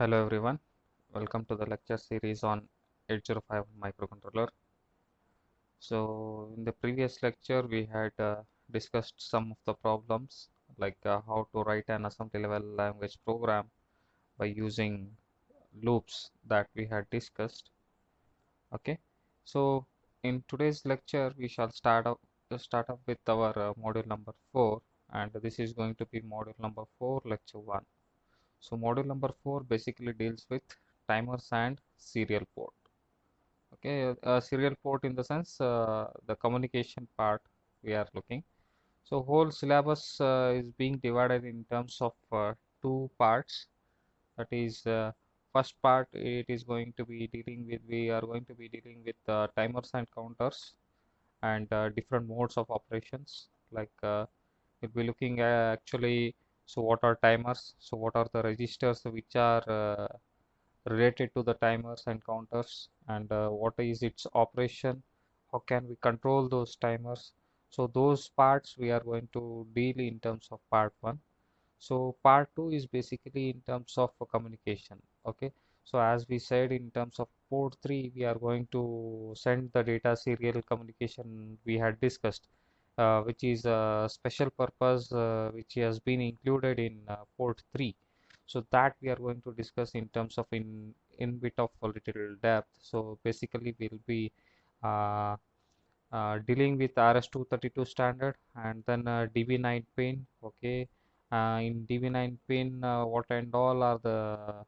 Hello everyone, welcome to the lecture series on 805 microcontroller. So in the previous lecture we had discussed some of the problems like how to write an assembly level language program by using loops that we had discussed. Okay, so in today's lecture we shall start up with our module number 4, and this is going to be module number 4 lecture 1. So module number 4 basically deals with timers and serial port. Okay, serial port in the sense the communication part we are looking. So whole syllabus is being divided in terms of two parts. That is, first part it is going to be dealing with, we are going to be dealing with timers and counters and different modes of operations. Like we'll be looking at actually, so what are timers? So what are the registers which are related to the timers and counters, and what is its operation, how can we control those timers. So those parts we are going to deal in terms of part 1. So part 2 is basically in terms of communication. Okay, so as we said, in terms of port 3 we are going to send the data serial communication we had discussed, which is a special purpose which has been included in port 3. So that we are going to discuss in terms of in bit of a little depth. So basically we'll be uh, dealing with RS-232 standard, and then DB9 pin. Okay, in DB9 pin, what and all are the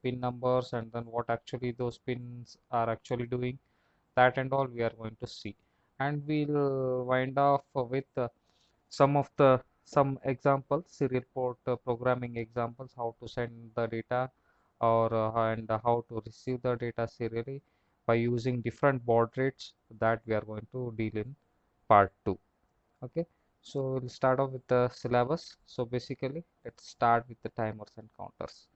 pin numbers, and then what actually those pins are actually doing. That and all we are going to see, and we'll wind off with some examples, serial port programming examples, how to send the data or and how to receive the data serially by using different baud rates that we are going to deal in part 2. Okay, so we'll start off with the syllabus. So basically let's start with the timers and counters.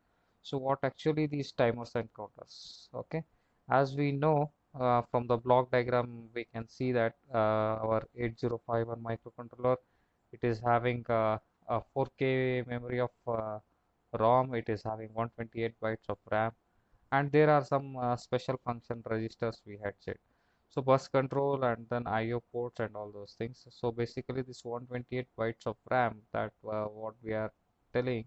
So what actually these timers and counters? Okay, as we know from the block diagram we can see that our 8051 microcontroller, it is having a 4K memory of ROM, it is having 128 bytes of RAM, and there are some special function registers we had said. So bus control and then IO ports and all those things. So basically this 128 bytes of RAM that what we are telling.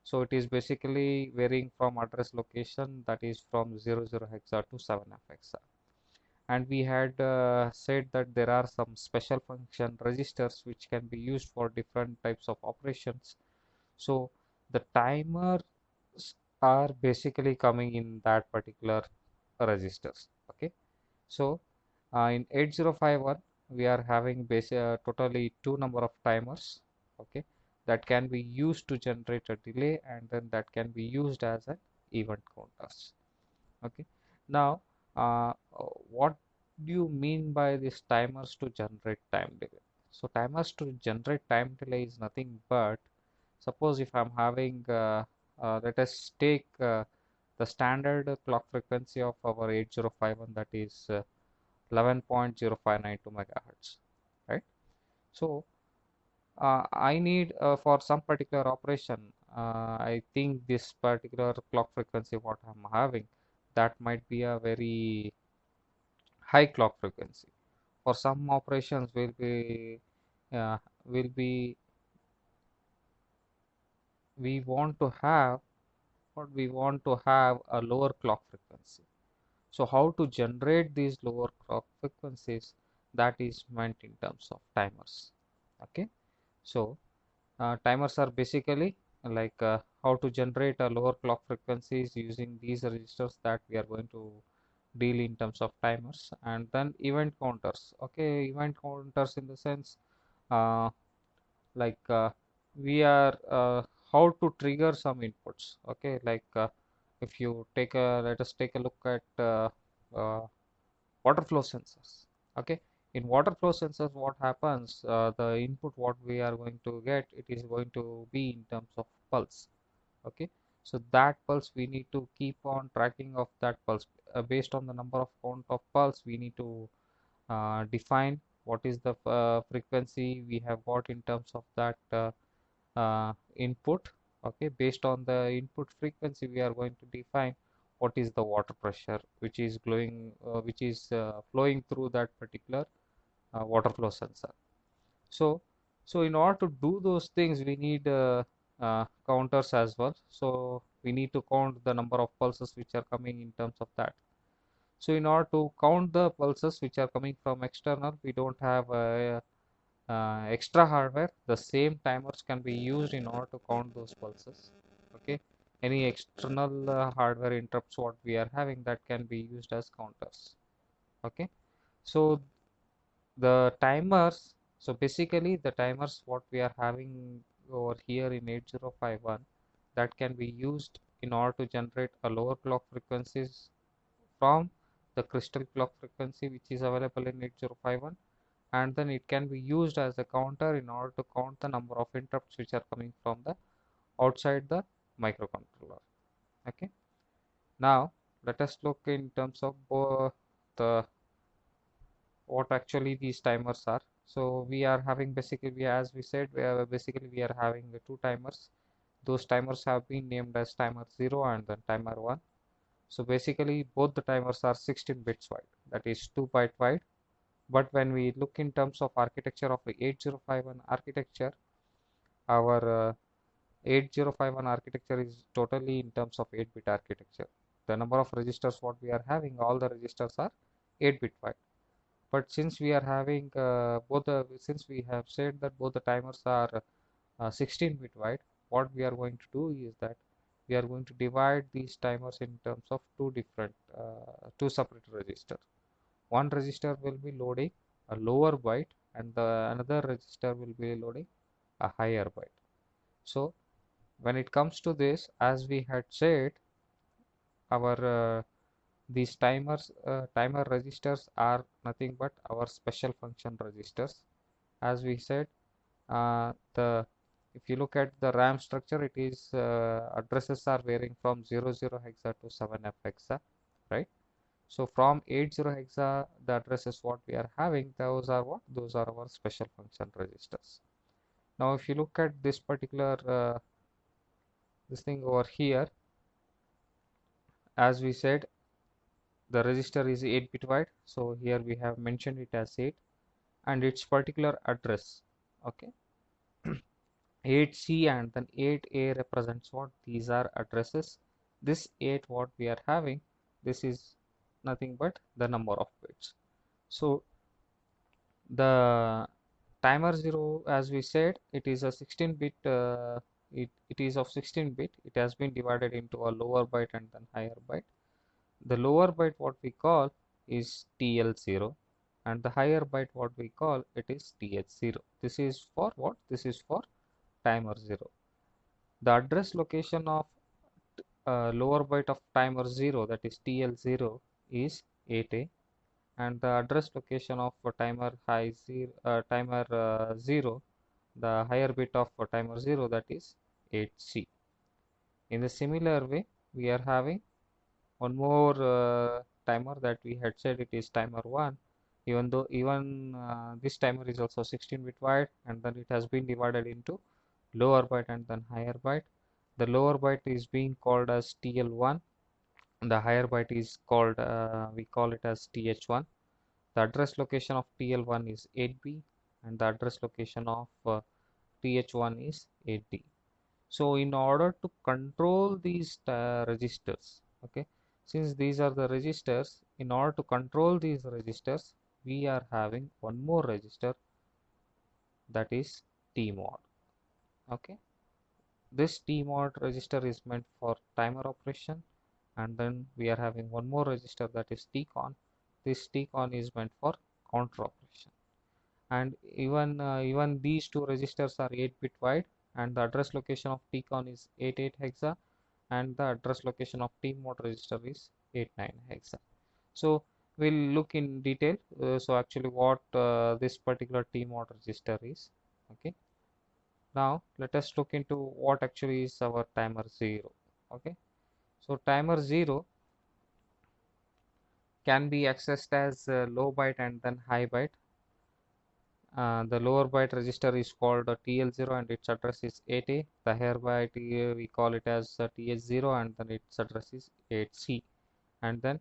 So it is basically varying from address location, that is from 00 hexa to 7F hexa. And we had said that there are some special function registers which can be used for different types of operations. So the timers are basically coming in that particular registers. Okay, so in 8051 we are having totally two number of timers. Okay, that can be used to generate a delay, and then that can be used as an event counters. Okay, now what do you mean by this timers to generate time delay? So timers to generate time delay is nothing but, suppose if I'm having let us take the standard clock frequency of our 8051, that is 11.0592 megahertz, right? So I need for some particular operation, I think this particular clock frequency what I'm having, that might be a very high clock frequency. For some operations uh, will be we want to have a lower clock frequency. So how to generate these lower clock frequencies, that is meant in terms of timers. Okay, so timers are basically like how to generate a lower clock frequencies using these registers that we are going to deal in terms of timers. And then event counters. Okay, event counters in the sense uh, like we are how to trigger some inputs. Okay, like if you take a let us take a look at uh, water flow sensors. Okay, in water flow sensors what happens, the input what we are going to get, it is going to be in terms of pulse. Okay, so that pulse we need to keep on tracking of that pulse. Based on the number of count of pulse we need to define what is the frequency we have got in terms of that input. Okay, based on the input frequency we are going to define what is the water pressure which is flowing through that particular water flow sensor. So so in order to do those things we need counters as well. So we need to count the number of pulses which are coming in terms of that. So in order to count the pulses which are coming from external, we don't have extra hardware. The same timers can be used in order to count those pulses. Okay, any external hardware interrupts what we are having, that can be used as counters. Okay, so the timers, so basically the timers what we are having over here in 8051, that can be used in order to generate a lower clock frequencies from the crystal clock frequency which is available in 8051, and then it can be used as a counter in order to count the number of interrupts which are coming from the outside the microcontroller. Okay, now let us look in terms of the what actually these timers are. So we are having basically, as we said, we are having the two timers. Those timers have been named as timer 0 and then timer 1. So basically both the timers are 16 bits wide, that is 2 byte wide. But when we look in terms of architecture of the 8051 architecture, our 8051 architecture is totally in terms of 8-bit architecture. The number of registers what we are having, all the registers are 8-bit wide. But since we are having since we have said that both the timers are 16-bit wide, what we are going to do is that we are going to divide these timers in terms of two separate registers. One register will be loading a lower byte and the another register will be loading a higher byte. So when it comes to this, as we had said, our these timer registers are nothing but our special function registers. As we said, the if you look at the RAM structure, it is addresses are varying from 00 hexa to 7F hexa, right? So from 80 hexa, the addresses what we are having, those are what? Those are our special function registers. Now, if you look at this particular this thing over here, as we said, the register is 8-bit wide. So here we have mentioned it as 8 and its particular address. Okay, 8C and then 8A represents what? These are addresses. This 8 what we are having, this is nothing but the number of bits. So the timer 0, as we said, it is a 16-bit it is of 16-bit. It has been divided into a lower byte and then higher byte. The lower byte what we call is TL0 and the higher byte what we call it is TH0. This is for what? This is for timer 0. The address location of lower byte of timer 0, that is TL0, is 8A, and the address location of timer 0, the higher bit of timer 0, that is 8C. In the similar way, we are having one more timer that we had said it is timer 1, even this timer is also 16-bit wide and then it has been divided into lower byte and then higher byte. The lower byte is being called as TL1, the higher byte is called we call it as TH1. The address location of TL1 is 8B and the address location of TH1 is 8D. So in order to control these registers, okay, since these are the registers, in order to control these registers, we are having one more register, that is TMOD. Okay, this TMOD register is meant for timer operation, and then we are having one more register, that is TCON. This TCON is meant for counter operation, and even these two registers are 8-bit wide, and the address location of TCON is 88 hexa and the address location of TMOD register is 89 hexa. So we'll look in detail. So actually what this particular TMOD register is. Okay, now let us look into what actually is our timer 0. Okay, so timer 0 can be accessed as low byte and then high byte. The lower byte register is called TL0 and its address is 8A. The higher byte we call it as TH0 and then its address is 8C. And then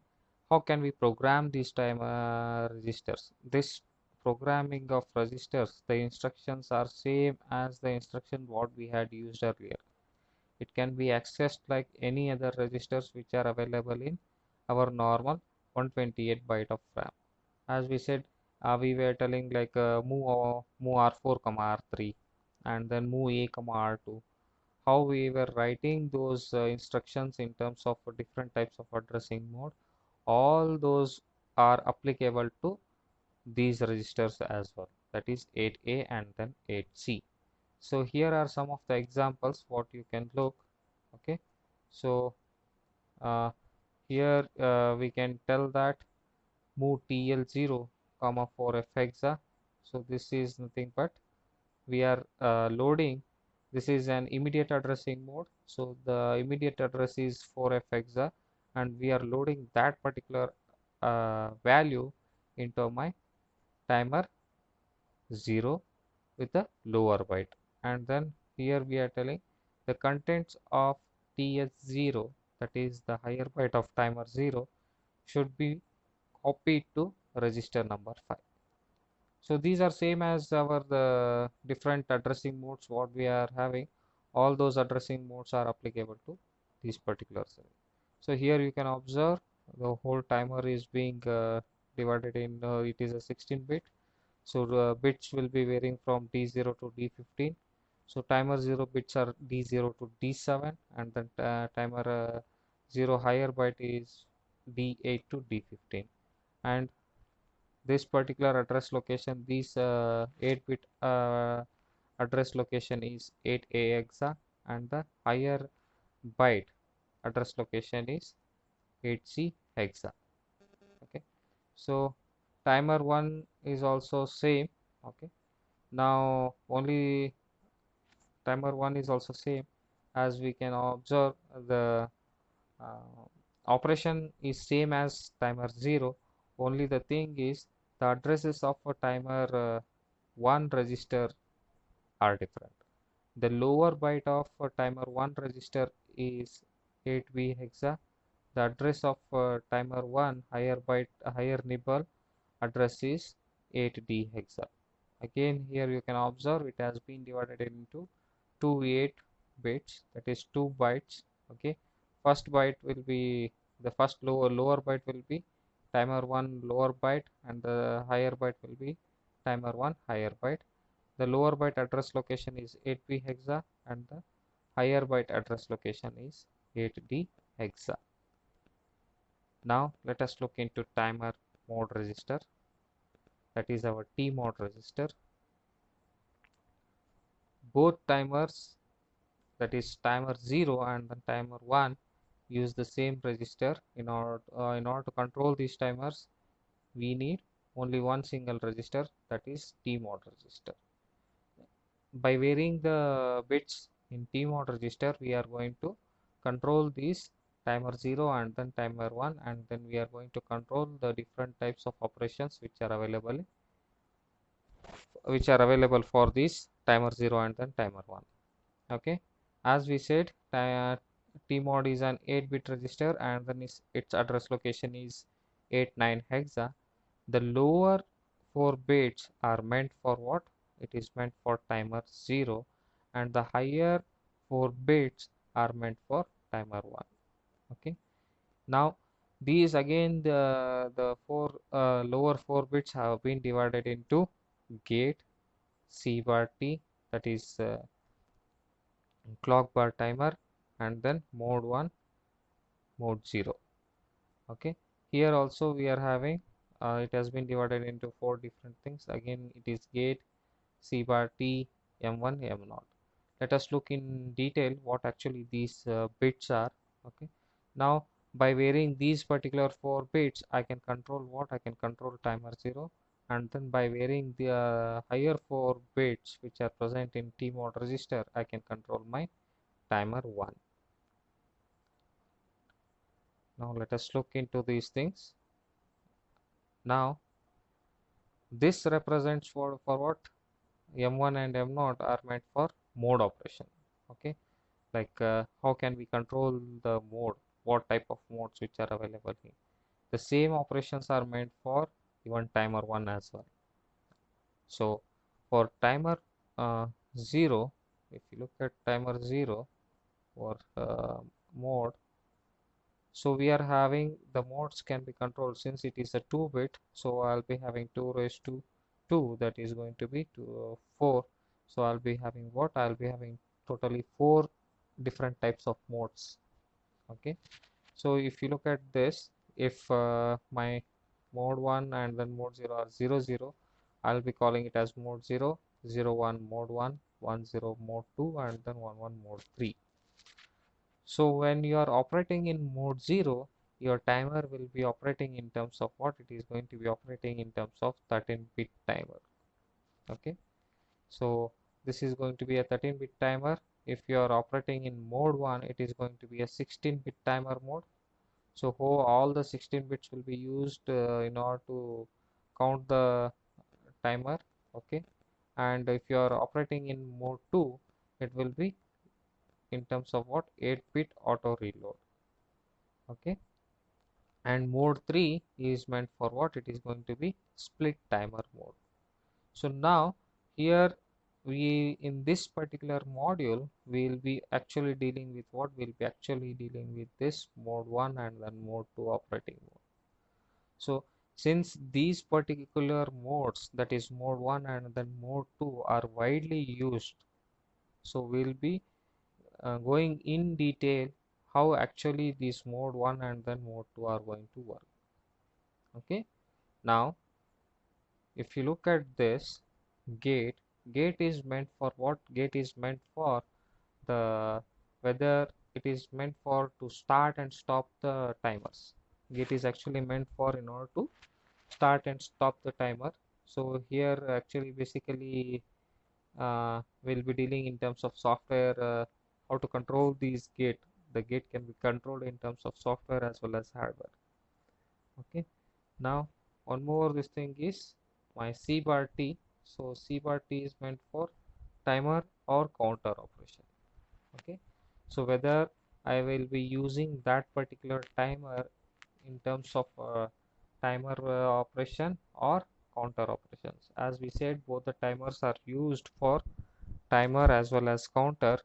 how can we program these timer registers? This programming of registers, the instructions are same as the instruction what we had used earlier. It can be accessed like any other registers which are available in our normal 128 byte of RAM. As we said, we were telling like move R4 comma R3 and then move A comma R2. How we were writing those instructions in terms of different types of addressing mode, all those are applicable to these registers as well, that is 8A and then 8C. So here are some of the examples what you can look. Okay, so uh, here we can tell that move TL0 comma 4F hexa. So this is nothing but we are loading. This is an immediate addressing mode, so the immediate address is 4F hexa and we are loading that particular value into my timer 0 with a lower byte. And then here we are telling the contents of TH0, that is the higher byte of timer 0, should be copied to register number 5. So these are same as our the different addressing modes what we are having. All those addressing modes are applicable to these particular cell. So here you can observe the whole timer is being divided in it is a 16 bit. So the bits will be varying from D0 to D15. So timer 0 bits are D0 to D7 and then timer 0 higher byte is D8 to D15. And this particular address location, this 8-bit address location is 8A hexa and the higher byte address location is 8C hexa. Okay, so timer 1 is also same. Okay, now only timer 1 is also same, as we can observe the uh, operation is same as timer 0. Only the thing is the addresses of a timer 1 register are different. The lower byte of a timer 1 register is 8B hexa. The address of timer 1 higher byte higher nibble address is 8D hexa. Again here you can observe it has been divided into two 8 bits, that is 2 bytes. Okay, first byte will be the first lower byte will be timer 1 lower byte and the higher byte will be timer 1 higher byte. The lower byte address location is 8B hexa and the higher byte address location is 8D hexa. Now let us look into timer mode register, that is our T mode register. Both timers, that is timer 0 and the timer 1, use the same register. In order to control these timers, we need only one single register, that is T mode register. By varying the bits in T mode register, we are going to control these timer 0 and then timer 1, and then we are going to control the different types of operations which are available for this timer 0 and then timer 1. Okay, as we said, Tmod is an 8-bit register and then its address location is 89 hexa. The lower 4 bits are meant for what? It is meant for timer 0 and the higher 4 bits are meant for timer 1. Okay, now these again the four lower 4 bits have been divided into gate, C bar T, that is clock bar timer, and then mode 1, mode 0. Okay, here also we are having it has been divided into 4 different things. Again it is gate, C bar T, M1, M0. Let us look in detail what actually these bits are. Okay, now by varying these particular 4 bits, I can control what? I can control timer 0, and then by varying the higher 4 bits which are present in T mode register, I can control my timer 1. Now let us look into these things. Now This represents for what? M1 and M0 are meant for mode operation. Okay, like how can we control the mode, what type of modes which are available here. The same operations are meant for even timer 1 as well. So for timer 0, if you look at timer 0 for mode, so we are having the modes can be controlled since it is a 2-bit. So I'll be having 2 raised to 2, that is going to be 4. So I'll be having what? I'll be having totally 4 different types of modes. Okay, so if you look at this, if my mode 1 and then mode 0 are 0 0, I'll be calling it as mode 0, 0 1 mode 1, 1 0 mode 2, and then 1 1 mode 3. So when you are operating in mode 0, your timer will be operating in terms of what? It is going to be operating in terms of 13-bit timer. Okay, so this is going to be a 13-bit timer. If you are operating in mode 1, it is going to be a 16-bit timer mode. So all the 16 bits will be used in order to count the timer. Okay, and if you are operating in mode 2, it will be in terms of what? 8-bit auto reload. Okay, and mode 3 is meant for what? It is going to be split timer mode. So now here we, in this particular module, we will be actually dealing with what? We'll be actually dealing with this mode 1 and then mode 2 operating mode. So since these particular modes, that is mode 1 and then mode 2, are widely used, so we'll be going in detail how actually this mode 1 and then mode 2 are going to work. Okay, now if you look at this gate, gate is meant for what? Gate is meant for the, whether it is meant for to start and stop the timers. Gate is actually meant for in order to start and stop the timer. So here actually basically we'll be dealing in terms of software, how to control these gate. The gate can be controlled in terms of software as well as hardware. Okay, now one more this thing is my C bar T. So C bar T is meant for timer or counter operation. Okay, so whether I will be using that particular timer in terms of timer operation or counter operations. As we said, both the timers are used for timer as well as counter.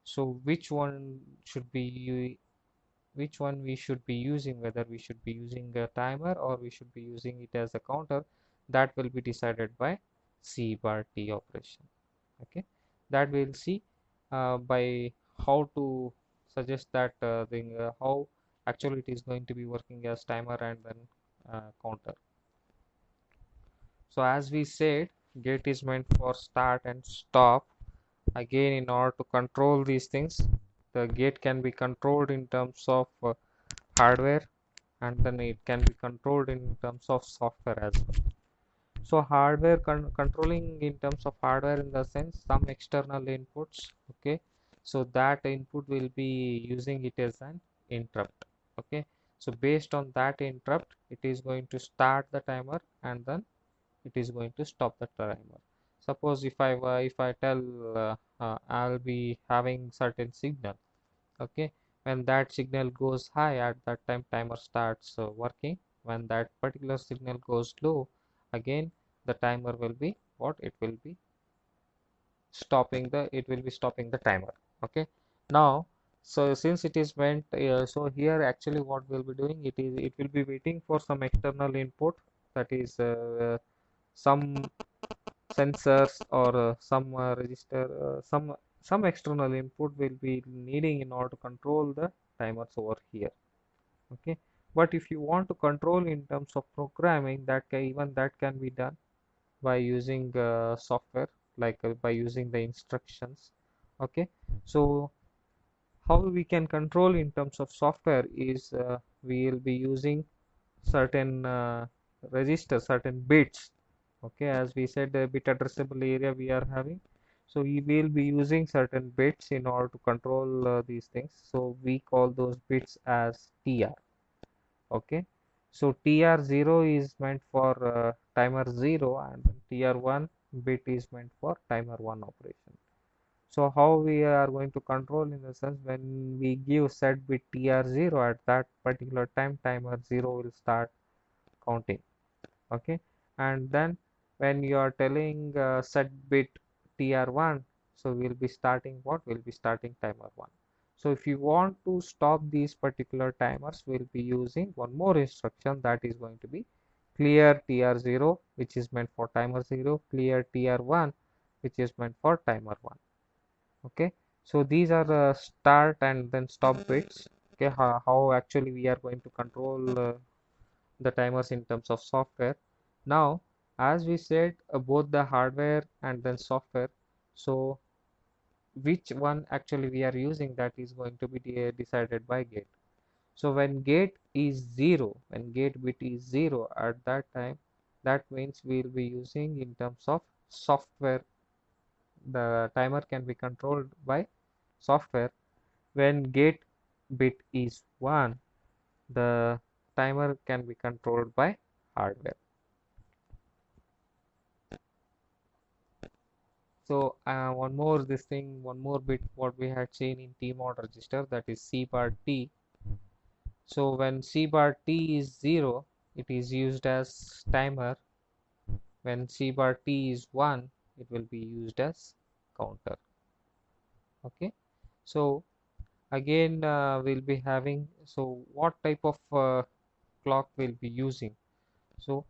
So which one we should be using, whether we should be using a timer or we should be using it as a counter, that will be decided by C bar T operation. Okay, that we'll see by how to suggest that thing, how actually it is going to be working as timer and then counter. So as we said, gate is meant for start and stop. Again, in order to control these things, the gate can be controlled in terms of hardware, and then it can be controlled in terms of software as well. So hardware controlling in terms of hardware in the sense some external inputs. Okay, so that input will be using it as an interrupt. Okay, so based on that interrupt, it is going to start the timer and then it is going to stop the timer. Suppose if I tell I'll be having certain signal. Okay, when that signal goes high, at that time timer starts working. When that particular signal goes low, again the timer will be what? It will be stopping the timer. Okay, now so since it is meant so here actually what we'll be doing, it will be waiting for some external input, that is some sensors or some register, some external input will be needing in order to control the timers over here. Okay, but if you want to control in terms of programming, even that can be done by using software, like by using the instructions. Okay, so how we can control in terms of software is we will be using certain registers, certain bits. Okay, as we said, the bit addressable area we are having, so we will be using certain bits in order to control these things. So we call those bits as TR. Okay, So TR0 is meant for timer 0 and TR1 bit is meant for timer 1 operation. So how we are going to control, in the sense, when we give set bit TR0, at that particular time timer 0 will start counting. Okay, and then when you are telling set bit tr1, so we'll be starting what, we'll be starting timer 1. So if you want to stop these particular timers, we'll be using one more instruction, that is going to be clear tr0, which is meant for timer 0, clear tr1, which is meant for timer 1. Okay, so these are the start and then stop bits. Okay, how actually we are going to control the timers in terms of software. Now, as we said, both the hardware and then software, so which one actually we are using, that is going to be decided by gate. So when gate is 0, when gate bit is 0, at that time, that means we will be using in terms of software. The timer can be controlled by software. When gate bit is 1, the timer can be controlled by hardware. So one more bit what we had seen in T mod register, that is C bar T. So when C bar T is 0, it is used as timer. When C bar T is 1, it will be used as counter. Okay. So again we'll be having, so what type of clock we'll be using. So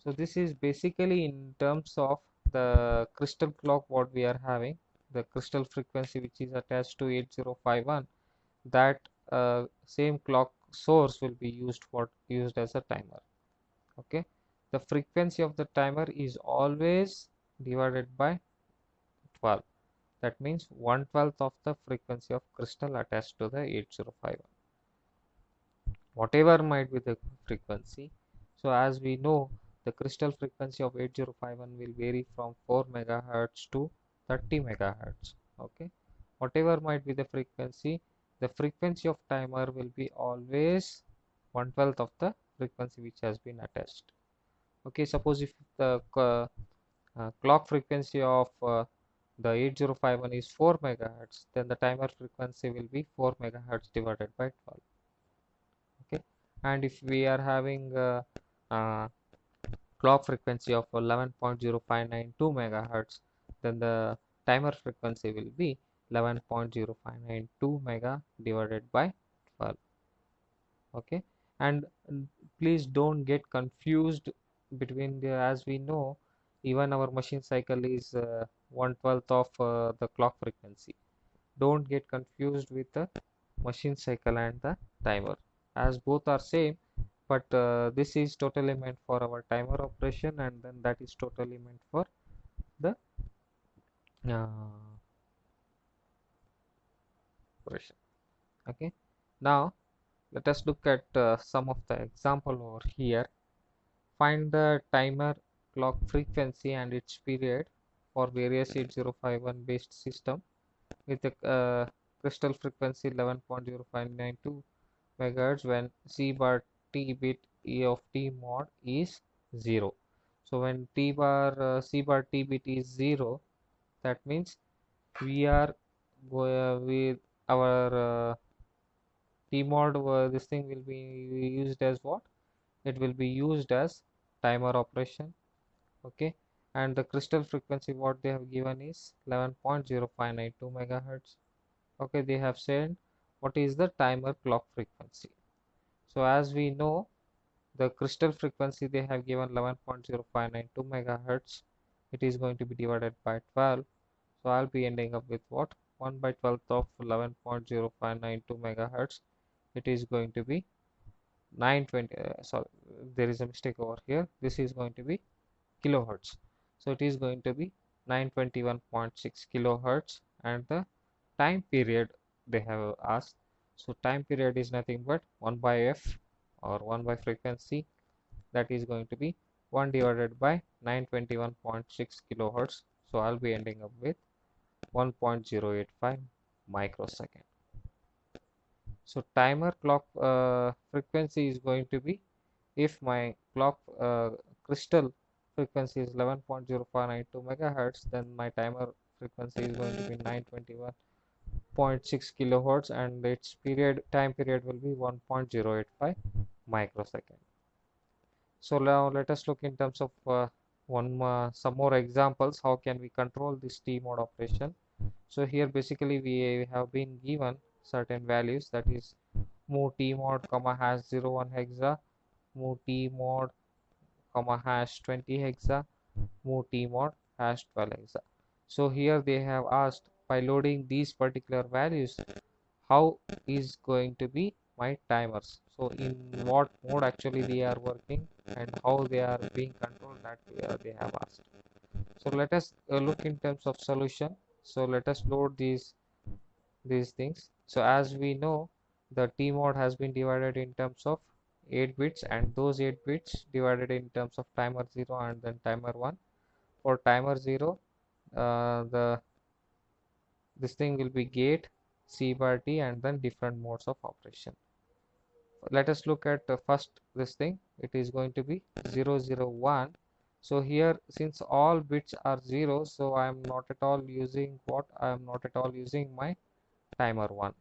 this is basically in terms of the crystal clock what we are having, the crystal frequency which is attached to 8051, that same clock source will be used as a timer. Okay, the frequency of the timer is always divided by 12. That means 1/12 of the frequency of crystal attached to the 8051, whatever might be the frequency. So as we know, the crystal frequency of 8051 will vary from 4 megahertz to 30 megahertz. Okay, whatever might be the frequency of timer will be always 1/12 of the frequency which has been attached. Okay, suppose if the clock frequency of the 8051 is 4 megahertz, then the timer frequency will be 4 megahertz divided by 12. Okay, and if we are having uh, clock frequency of 11.0592 megahertz, then the timer frequency will be 11.0592 mega divided by 12. Okay, and please don't get confused between the, as we know, even our machine cycle is 1/12 of the clock frequency. Don't get confused with the machine cycle and the timer, as both are same, but this is totally meant for our timer operation, and then that is totally meant for the operation. Okay, now let us look at some of the example over here. Find the timer clock frequency and its period for various 8051 based system with a crystal frequency 11.0592 megahertz when C bar T bit E of T mod is 0. So when C bar T bit is 0, that means we are with our T mod, this thing will be used as what? It will be used as timer operation. Okay, and the crystal frequency what they have given is 11.0592 megahertz. Okay, they have said what is the timer clock frequency. So as we know, the crystal frequency they have given 11.0592 megahertz, it is going to be divided by 12. So I'll be ending up with what, 1 by 12th of 11.0592 megahertz, it is going to be 920, sorry, there is a mistake over here, this is going to be kilohertz. So it is going to be 921.6 kilohertz, and the time period they have asked. So time period is nothing but 1 by f, or 1 by frequency, that is going to be 1 divided by 921.6 kilohertz. So I'll be ending up with 1.085 microsecond. So timer clock frequency is going to be if my clock crystal frequency is 11.0592 megahertz, then my timer frequency is going to be 921.6 kilohertz, and its time period will be 1.085 microsecond. So now let us look in terms of some more examples. How can we control this T mode operation? So here basically we have been given certain values, that is move T mode comma hash 01 hexa, move T mode comma hash 20 hexa, move T mode hash 12 hexa. So here they have asked, by loading these particular values, how is going to be my timers. So in what mode actually they are working and how they are being controlled, that they have asked. So let us look in terms of solution. So let us load these things. So as we know, the T mode has been divided in terms of 8 bits, and those 8 bits divided in terms of timer 0 and then timer 1. For timer 0, the this thing will be gate, C bar T, and then different modes of operation. Let us look at first this thing. It is going to be 001. So here, since all bits are 0, so I am not at all using my timer 1.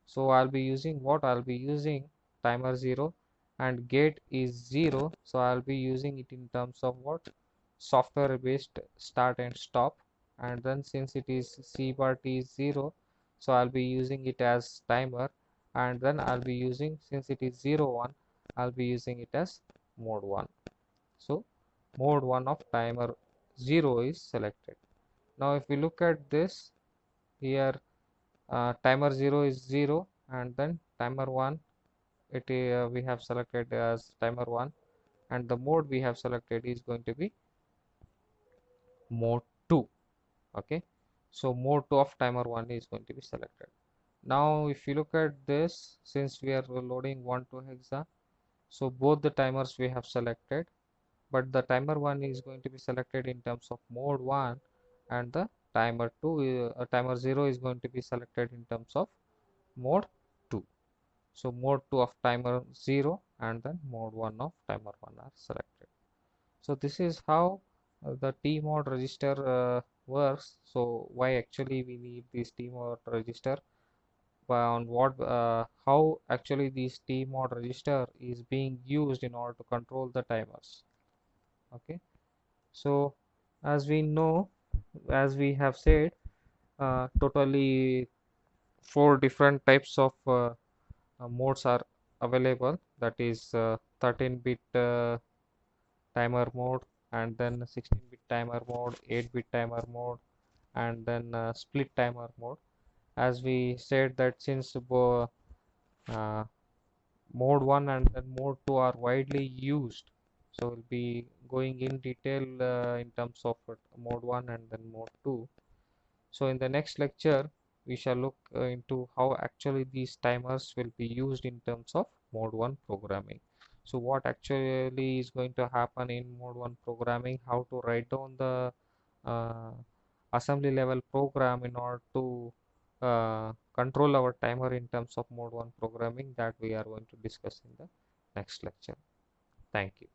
So I'll be using what? I'll be using timer 0, and gate is 0, so I'll be using it in terms of what? Software based start and stop. And then since it is C bar T is 0, so I'll be using it as timer. And then I'll be using, since it is 01, I'll be using it as mode 1. So mode 1 of timer 0 is selected. Now if we look at this here, timer 0 is 0, and then timer 1, we have selected as timer 1, and the mode we have selected is going to be mode 2. Okay, so mode 2 of timer 1 is going to be selected. Now if you look at this, since we are loading 1 to hexa, so both the timers we have selected, but the timer 1 is going to be selected in terms of mode 1, and the timer 0 is going to be selected in terms of mode 2. So mode 2 of timer 0 and then mode 1 of timer 1 are selected. So this is how the T mode register works. So why actually we need this T mode register, on what how actually this T mode register is being used in order to control the timers. Okay, so as we know, as we have said, totally 4 different types of modes are available, that is 13-bit timer mode, and then 16-bit timer mode, 8-bit timer mode, and then split timer mode. As we said that since uh, mode 1 and then mode 2 are widely used, so we'll be going in detail in terms of mode 1 and then mode 2. So in the next lecture, we shall look into how actually these timers will be used in terms of mode 1 programming. So what actually is going to happen in mode 1 programming, how to write down the uh, assembly level program in order to control our timer in terms of mode 1 programming, that we are going to discuss in the next lecture. Thank you.